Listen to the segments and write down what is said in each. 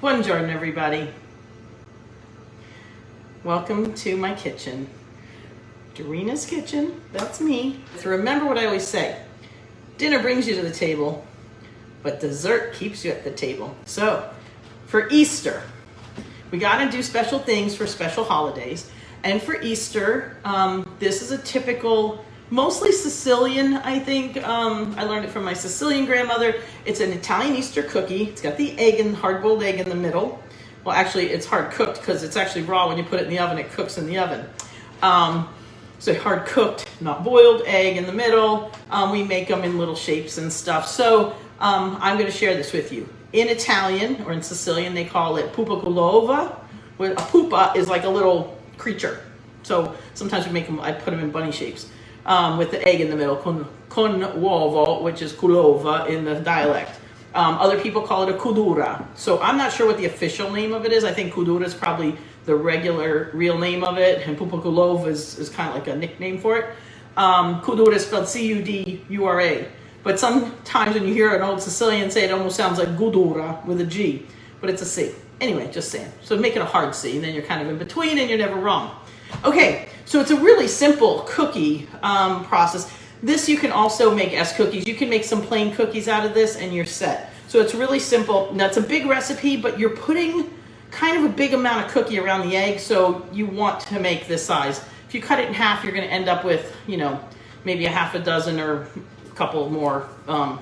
Buongiorno, everybody. Welcome to my kitchen. Dorina's kitchen, that's me. So remember what I always say, dinner brings you to the table, but dessert keeps you at the table. So for Easter, we gotta do special things for special holidays. And for Easter, this is a typical, mostly Sicilian, I think. I learned it from my Sicilian grandmother. It's an Italian Easter cookie. It's got the egg and hard-boiled egg in the middle. Well, actually, it's hard cooked because it's actually raw. When you put it in the oven, it cooks in the oven. So hard cooked, not boiled egg in the middle. We make them in little shapes and stuff. So I'm going to share this with you. In Italian, or in Sicilian, they call it Pupa. Where a pupa is like a little creature. So sometimes we make them, I put them in bunny shapes. With the egg in the middle, con uovo, which is culova in the dialect. Other people call it a Cudura. So I'm not sure what the official name of it is. I think Cudura is probably the regular, real name of it, and Pupa culova is kind of like a nickname for it. Cudura is spelled C-U-D-U-R-A. But sometimes when you hear an old Sicilian say it, almost sounds like Gudura with a G, but it's a C. Anyway, just saying. So make it a hard C, and then you're kind of in between, and you're never wrong. Okay, so it's a really simple cookie process. This you can also make as cookies. You can make some plain cookies out of this, and you're set. So it's really simple. Now, it's a big recipe, but you're putting kind of a big amount of cookie around the egg, so you want to make this size. If you cut it in half, you're going to end up with, you know, maybe a half a dozen or a couple more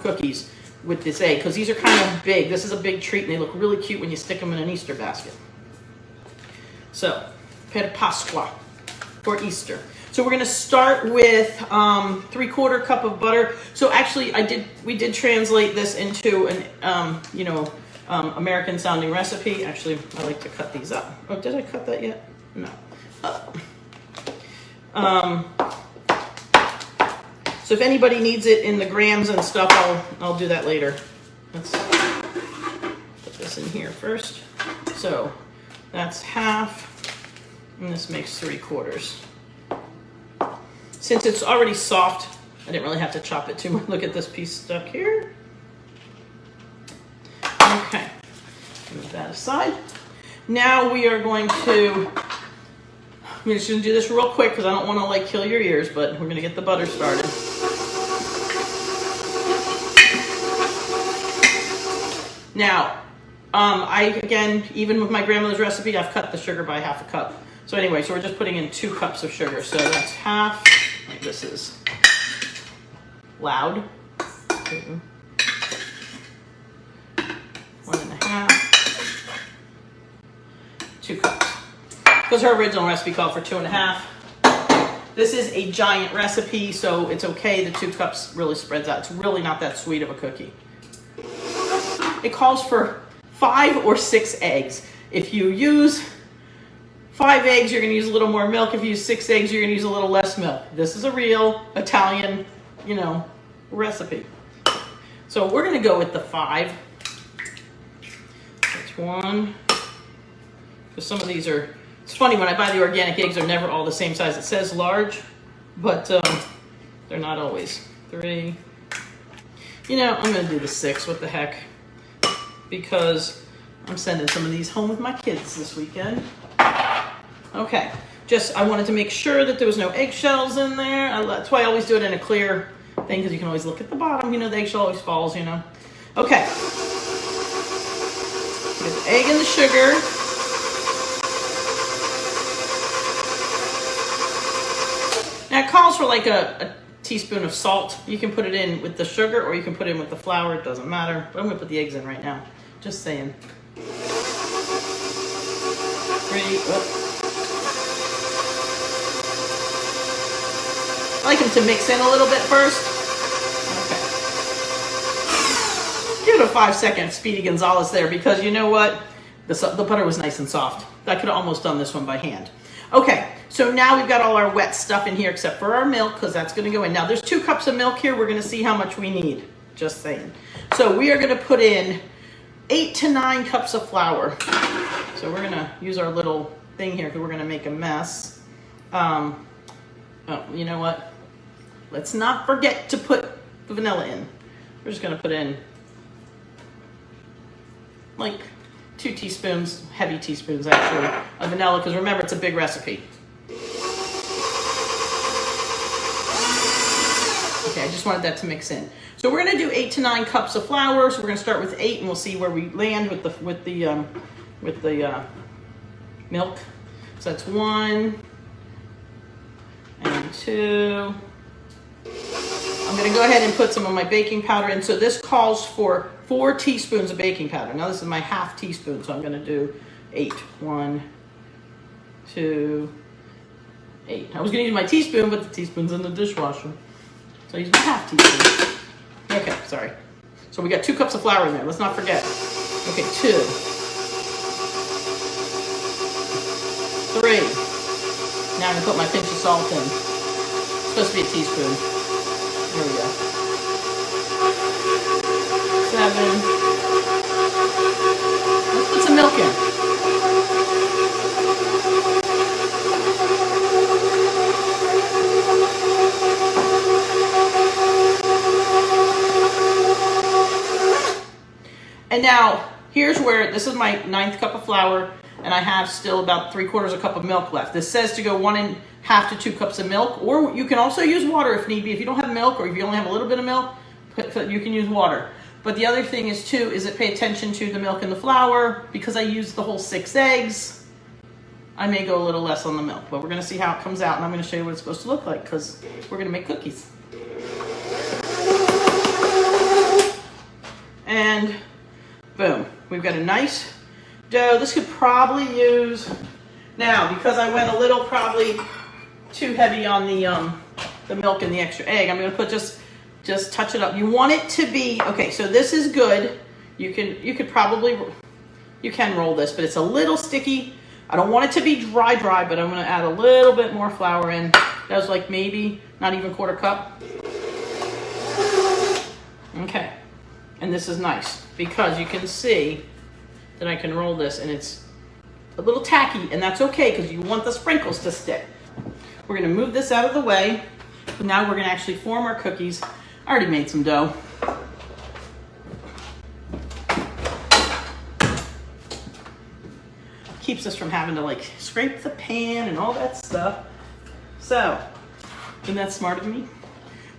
cookies with this egg, because these are kind of big. This is a big treat, and they look really cute when you stick them in an Easter basket. So, per Pasqua, for Easter. So we're going to start with 3/4 cup of butter. So actually, we did translate this into an American sounding recipe. Actually, I like to cut these up. Oh, did I cut that yet? No. So if anybody needs it in the grams and stuff, I'll do that later. Let's put this in here first. So that's half, and this makes 3/4. Since it's already soft, I didn't really have to chop it too much. Look at this piece stuck here. Okay, move that aside. Now we are going to, I'm just going to do this real quick because I don't want to like kill your ears, but we're going to get the butter started. Now, again, even with my grandmother's recipe, I've cut the sugar by half a cup. So anyway, so we're just putting in 2 cups of sugar. So that's half. Like this is loud. 1.5. 2 cups. Because her original recipe called for 2.5. This is a giant recipe, so it's okay. The 2 cups really spreads out. It's really not that sweet of a cookie. It calls for 5 or 6 eggs. If you use 5 eggs, you're going to use a little more milk. If you use 6 eggs, you're going to use a little less milk. This is a real Italian, recipe. So we're going to go with the 5. That's 1. Because some of these are, it's funny, when I buy the organic eggs, they're never all the same size. It says large, but they're not always. 3. I'm going to do the 6. What the heck? Because I'm sending some of these home with my kids this weekend. Okay, I wanted to make sure that there was no eggshells in there. That's why I always do it in a clear thing, because you can always look at the bottom. The eggshell always falls, Okay. Get the egg and the sugar. Now it calls for like a teaspoon of salt. You can put it in with the sugar, or you can put it in with the flour. It doesn't matter. But I'm going to put the eggs in right now. Just saying. 3. I like them to mix in a little bit first. Okay. Give it a 5-second Speedy Gonzales there, because you know what? The butter was nice and soft. I could have almost done this one by hand. Okay, so now we've got all our wet stuff in here except for our milk, because that's going to go in. Now there's 2 cups of milk here. We're going to see how much we need. Just saying. So we are going to put in 8 to 9 cups of flour. So we're going to use our little thing here because we're going to make a mess. Oh, you know what? Let's not forget to put the vanilla in. We're just going to put in like 2 teaspoons, heavy teaspoons actually, of vanilla, because remember, it's a big recipe. Okay, I just wanted that to mix in. So we're gonna do 8 to 9 cups of flour. So we're gonna start with 8, and we'll see where we land with the milk. So that's 1 and 2. I'm gonna go ahead and put some of my baking powder in. So this calls for 4 teaspoons of baking powder. Now this is my half teaspoon, so I'm gonna do 8. 1, 2, 8. I was gonna use my teaspoon, but the teaspoon's in the dishwasher. So I use my half teaspoon. Okay, sorry. So we got 2 cups of flour in there, let's not forget. Okay, 2, 3. Now I'm gonna put my pinch of salt in. It's supposed to be a teaspoon. There we go. 7. Let's put some milk in. And now, here's where, this is my 9th cup of flour, and I have still about 3/4 cup of milk left. This says to go 1 1/2 to 2 cups of milk, or you can also use water if need be. If you don't have milk, or if you only have a little bit of milk, you can use water. But the other thing is too, is that pay attention to the milk and the flour. Because I used the whole 6 eggs, I may go a little less on the milk, but we're gonna see how it comes out, and I'm gonna show you what it's supposed to look like, because we're gonna make cookies. And boom, we've got a nice dough. This could probably use, now because I went a little probably too heavy on the milk and the extra egg, I'm gonna put just touch it up. You want it to be, okay, so this is good. You can roll this, but it's a little sticky. I don't want it to be dry, but I'm gonna add a little bit more flour in. That was like maybe not even 1/4 cup. Okay, and this is nice because you can see that I can roll this and it's a little tacky, and that's okay because you want the sprinkles to stick. We're gonna move this out of the way. But now we're gonna actually form our cookies. I already made some dough. Keeps us from having to like scrape the pan and all that stuff. So, isn't that smart of me?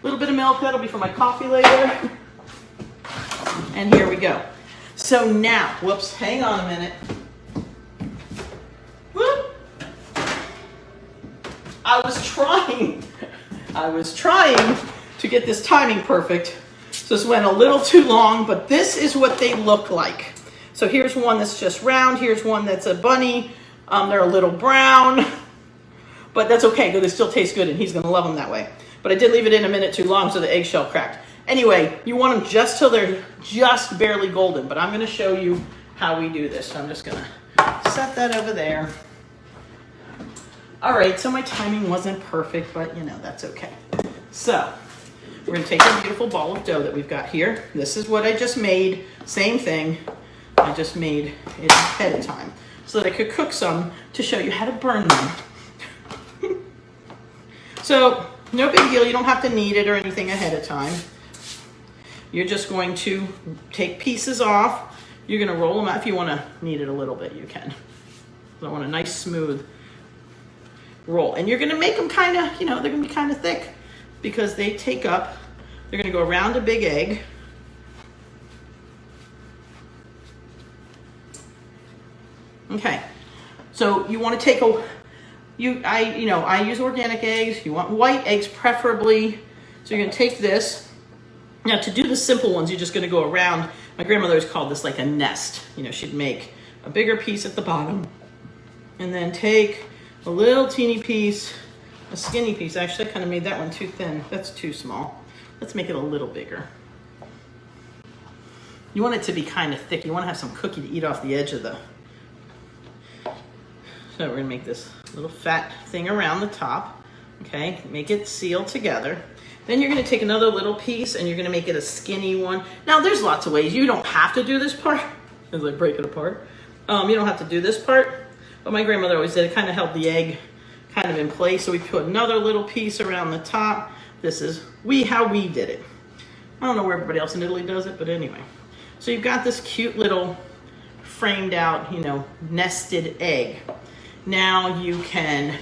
A little bit of milk, that'll be for my coffee later. And here we go. So now, whoops, hang on a minute. Whoop. I was trying to get this timing perfect. So this went a little too long, but this is what they look like. So here's one that's just round. Here's one that's a bunny. They're a little brown, but that's okay because they still taste good and he's gonna love them that way. But I did leave it in a minute too long so the eggshell cracked. Anyway, you want them just till they're just barely golden, but I'm gonna show you how we do this. So I'm just gonna set that over there. All right, so my timing wasn't perfect, but you know, that's okay. So we're gonna take our beautiful ball of dough that we've got here. This is what I just made, same thing. I just made it ahead of time so that I could cook some to show you how to burn them. So no big deal, you don't have to knead it or anything ahead of time. You're just going to take pieces off. You're gonna roll them out. If you wanna knead it a little bit, you can. I want a nice smooth roll. And you're gonna make them kinda, you know, they're gonna be kinda thick because they take up, they're gonna go around a big egg. Okay, so you want to take I use organic eggs. You want white eggs preferably. So you're going to take this. Now to do the simple ones, you're just going to go around. My grandmother always called this like a nest. You know, she'd make a bigger piece at the bottom and then take a little teeny piece, a skinny piece. Actually, I kind of made that one too thin. That's too small. Let's make it a little bigger. You want it to be kind of thick. You want to have some cookie to eat off the edge of the. So we're gonna make this little fat thing around the top, okay? Make it seal together. Then you're gonna take another little piece and you're gonna make it a skinny one. Now there's lots of ways. You don't have to do this part, as I break it apart. You don't have to do this part, but my grandmother always did. It kind of held the egg kind of in place. So we put another little piece around the top. This is how we did it. I don't know where everybody else in Italy does it, but anyway. So you've got this cute little framed out, you know, nested egg. Now you can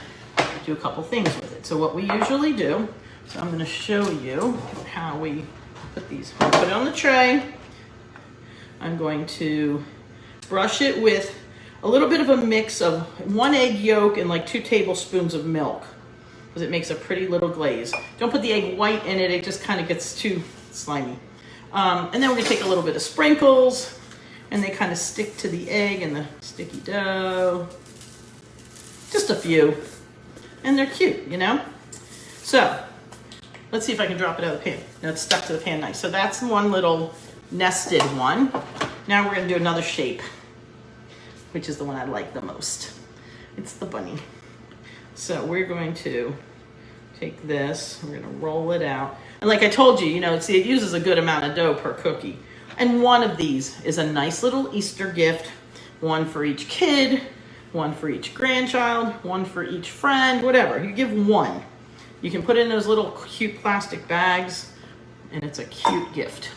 do a couple things with it. So what we usually do, so I'm gonna show you how we put these. I'll put it on the tray. I'm going to brush it with a little bit of a mix of 1 egg yolk and like 2 tablespoons of milk, because it makes a pretty little glaze. Don't put the egg white in it, it just kind of gets too slimy. And then we're gonna take a little bit of sprinkles, and they kind of stick to the egg and the sticky dough. Just a few. And they're cute, you know? So, let's see if I can drop it out of the pan. Now it's stuck to the pan nice. So that's one little nested one. Now we're gonna do another shape, which is the one I like the most. It's the bunny. So we're going to take this, we're gonna roll it out. And like I told you, you know, see, it uses a good amount of dough per cookie. And one of these is a nice little Easter gift, one for each kid, one for each grandchild, one for each friend, whatever. You give one. You can put it in those little cute plastic bags, and it's a cute gift.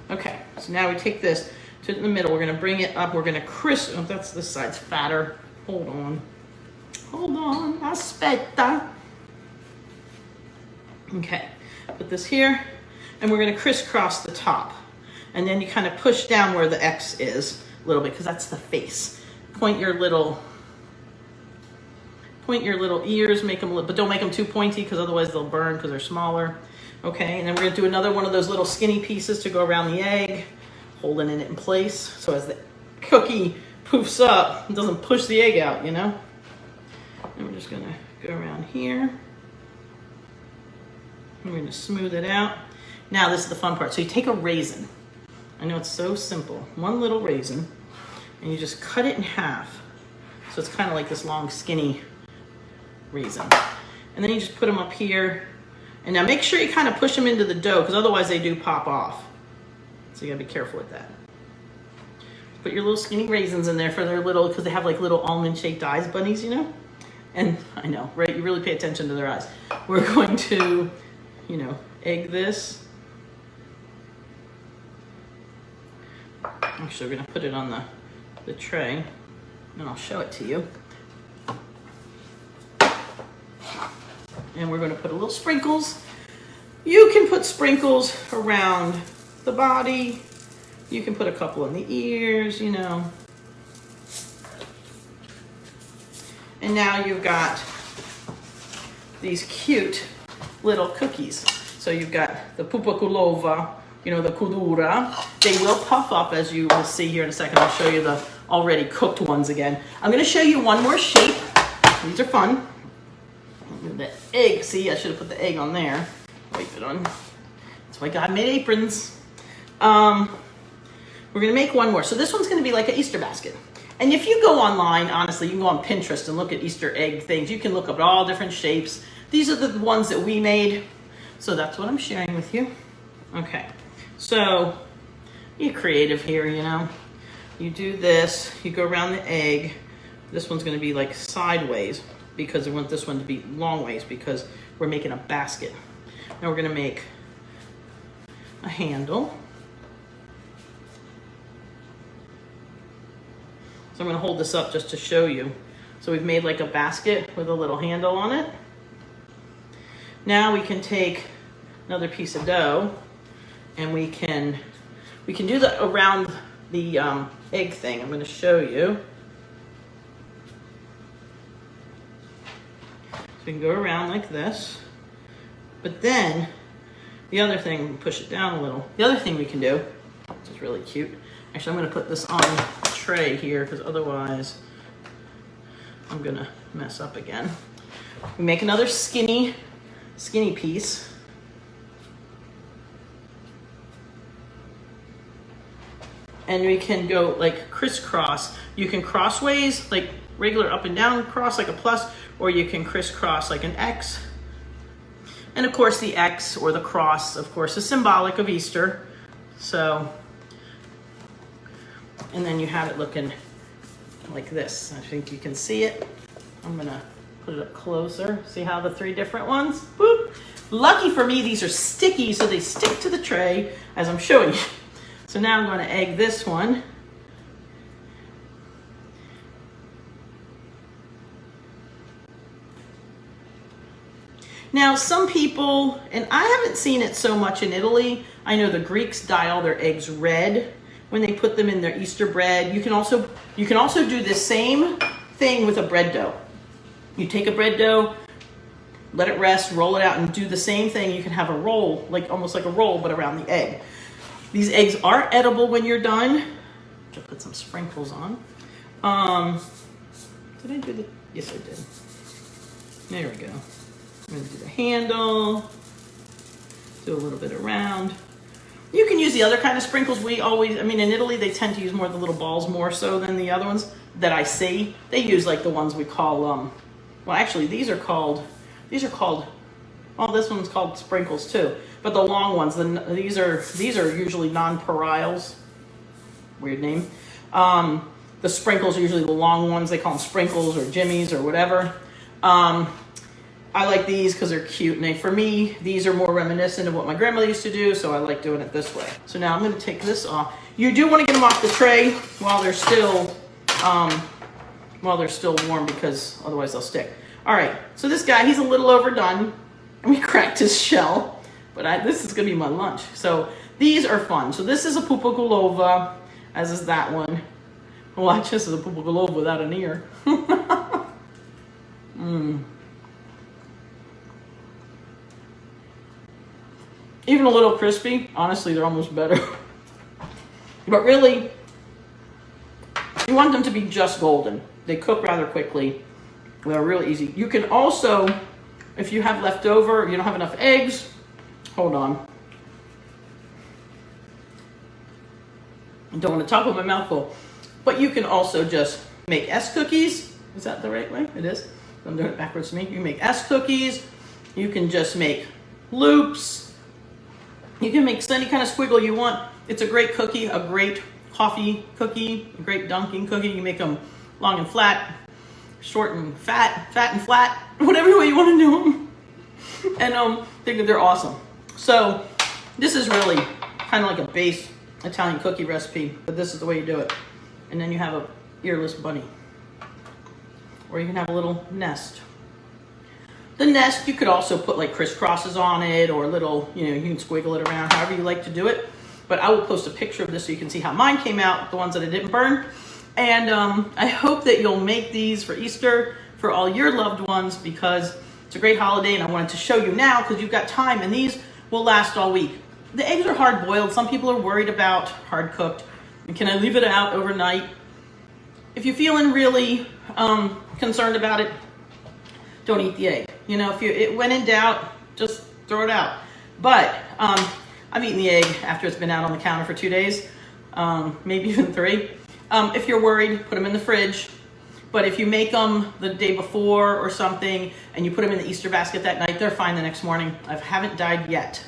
Okay, so now we take this to the middle. We're gonna bring it up. We're gonna crisp. Oh, that's this side's fatter. Hold on. Hold on. Aspetta. Okay, put this here, and we're gonna crisscross the top. And then you kind of push down where the X is a little bit, because that's the face. Point your little ears, make them, but don't make them too pointy, because otherwise they'll burn because they're smaller. Okay, and then we're gonna do another one of those little skinny pieces to go around the egg, holding it in place, so as the cookie poofs up, it doesn't push the egg out, you know? And we're just gonna go around here. And we're gonna smooth it out. Now this is the fun part. So you take a raisin. I know it's so simple. One little raisin, and you just cut it in half. So it's kind of like this long, skinny raisin. And then you just put them up here. And now make sure you kind of push them into the dough, because otherwise they do pop off. So you gotta be careful with that. Put your little skinny raisins in there for their little, because they have like little almond-shaped eyes, bunnies, you know? And I know, right? You really pay attention to their eyes. We're going to, you know, egg this. Actually, we're gonna put it on the tray, and I'll show it to you. And we're gonna put a little sprinkles. You can put sprinkles around the body. You can put a couple in the ears, you know. And now you've got these cute little cookies. So you've got the Pupa, you know, the Cudura. They will puff up, as you will see here in a second. I'll show you the already cooked ones again. I'm gonna show you one more shape. These are fun. The egg, see, I should have put the egg on there. Wipe it on. That's why God made aprons. We're gonna make one more. So this one's gonna be like an Easter basket. And if you go online, honestly, you can go on Pinterest and look at Easter egg things. You can look up all different shapes. These are the ones that we made. So that's what I'm sharing with you. Okay, so be creative here, you know. You do this, you go around the egg. This one's gonna be like sideways, because I want this one to be long ways, because we're making a basket. Now we're gonna make a handle. So I'm gonna hold this up just to show you. So we've made like a basket with a little handle on it. Now we can take another piece of dough, and we can do that around the egg thing. I'm gonna show you. So we can go around like this, but then the other thing, push it down a little. The other thing we can do, which is really cute. Actually, I'm gonna put this on a tray here, because otherwise I'm gonna mess up again. We make another skinny piece. And we can go like crisscross. You can crossways, like regular up and down cross, like a plus, or you can crisscross like an X. And of course the X, or the cross, of course, is symbolic of Easter. So, and then you have it looking like this. I think you can see it. I'm gonna put it up closer. See how the 3 different ones? Boop. Lucky for me, these are sticky, so they stick to the tray as I'm showing you. So now I'm going to egg this one. Now, some people, and I haven't seen it so much in Italy, I know the Greeks dye all their eggs red when they put them in their Easter bread. You can also do the same thing with a bread dough. You take a bread dough, let it rest, roll it out, and do the same thing. You can have a roll, like almost like a roll, but around the egg. These eggs are edible when you're done. I'll put some sprinkles on. Did I do the? Yes, I did. There we go. I'm gonna do the handle. Do a little bit around. You can use the other kind of sprinkles. I mean, in Italy, they tend to use more of the little balls more so than the other ones that I see. They use like the ones we call, well, actually, these are called, well, this one's called sprinkles too. But the long ones, these are usually nonpareils. Weird name. The sprinkles are usually the long ones. They call them sprinkles or jimmies or whatever. I like these because they're cute, and for me, these are more reminiscent of what my grandmother used to do, so I like doing it this way. So now I'm going to take this off. You do want to get them off the tray while they're still warm, because otherwise they'll stick. All right, so this guy, he's a little overdone. We cracked his shell, but this is going to be my lunch. So these are fun. So this is a Pupa Gulova, as is that one. Watch, this is a Pupa Gulova without an ear. Even a little crispy. Honestly, they're almost better. But really, you want them to be just golden. They cook rather quickly. They're really easy. You can also, if you have leftover, you don't have enough eggs, hold on. I don't want to talk with my mouth full. But you can also just make S cookies. Is that the right way? It is. I'm doing it backwards to me. You can make S cookies. You can just make loops. You can make any kind of squiggle you want. It's a great cookie, a great coffee cookie, a great dunking cookie. You make them long and flat, short and fat and flat, whatever way you want to do them. And they're awesome. So this is really kind of like a base Italian cookie recipe, but this is the way you do it. And then you have a earless bunny. Or you can have a little nest. The nest, you could also put like crisscrosses on it, or little, you can squiggle it around however you like to do it. But I will post a picture of this so you can see how mine came out, the ones that I didn't burn. And I hope that you'll make these for Easter for all your loved ones, because it's a great holiday, and I wanted to show you now because you've got time, and these will last all week. The eggs are hard boiled. Some people are worried about hard cooked. And can I leave it out overnight? If you're feeling really concerned about it, don't eat the egg. When in doubt, just throw it out. But I've eaten the egg after it's been out on the counter for 2 days, maybe even 3. If you're worried, put them in the fridge. But if you make them the day before or something, and you put them in the Easter basket that night, they're fine the next morning. I haven't died yet.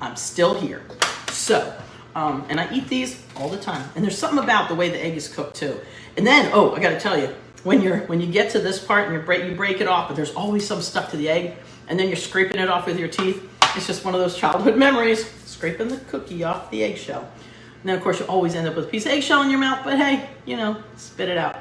I'm still here. So, and I eat these all the time. And there's something about the way the egg is cooked too. And then, I gotta tell you, when you get to this part and you break it off, but there's always some stuck to the egg, and then you're scraping it off with your teeth. It's just one of those childhood memories, scraping the cookie off the eggshell. And then of course you always end up with a piece of eggshell in your mouth, but hey, spit it out.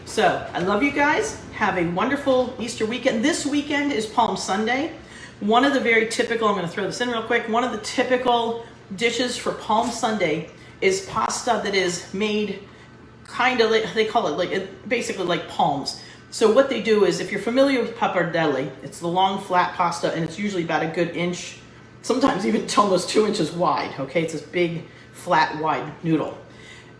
So I love you guys. Have a wonderful Easter weekend. This weekend is Palm Sunday. One of the very typical, I'm gonna throw this in real quick, one of the typical dishes for Palm Sunday is pasta that is made kind of like, they call it basically like palms. So what they do is, if you're familiar with pappardelle, it's the long flat pasta, and it's usually about a good inch, sometimes even almost 2 inches wide, okay? It's this big, flat, wide noodle.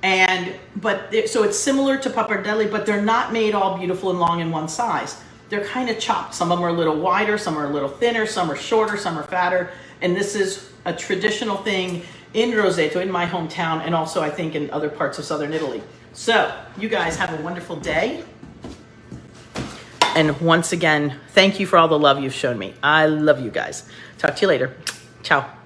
So it's similar to pappardelle, but they're not made all beautiful and long in one size. They're kind of chopped. Some of them are a little wider, some are a little thinner, some are shorter, some are fatter. And this is a traditional thing in Roseto, in my hometown, and also I think in other parts of southern Italy. So you guys have a wonderful day. And once again, thank you for all the love you've shown me. I love you guys. Talk to you later. Ciao.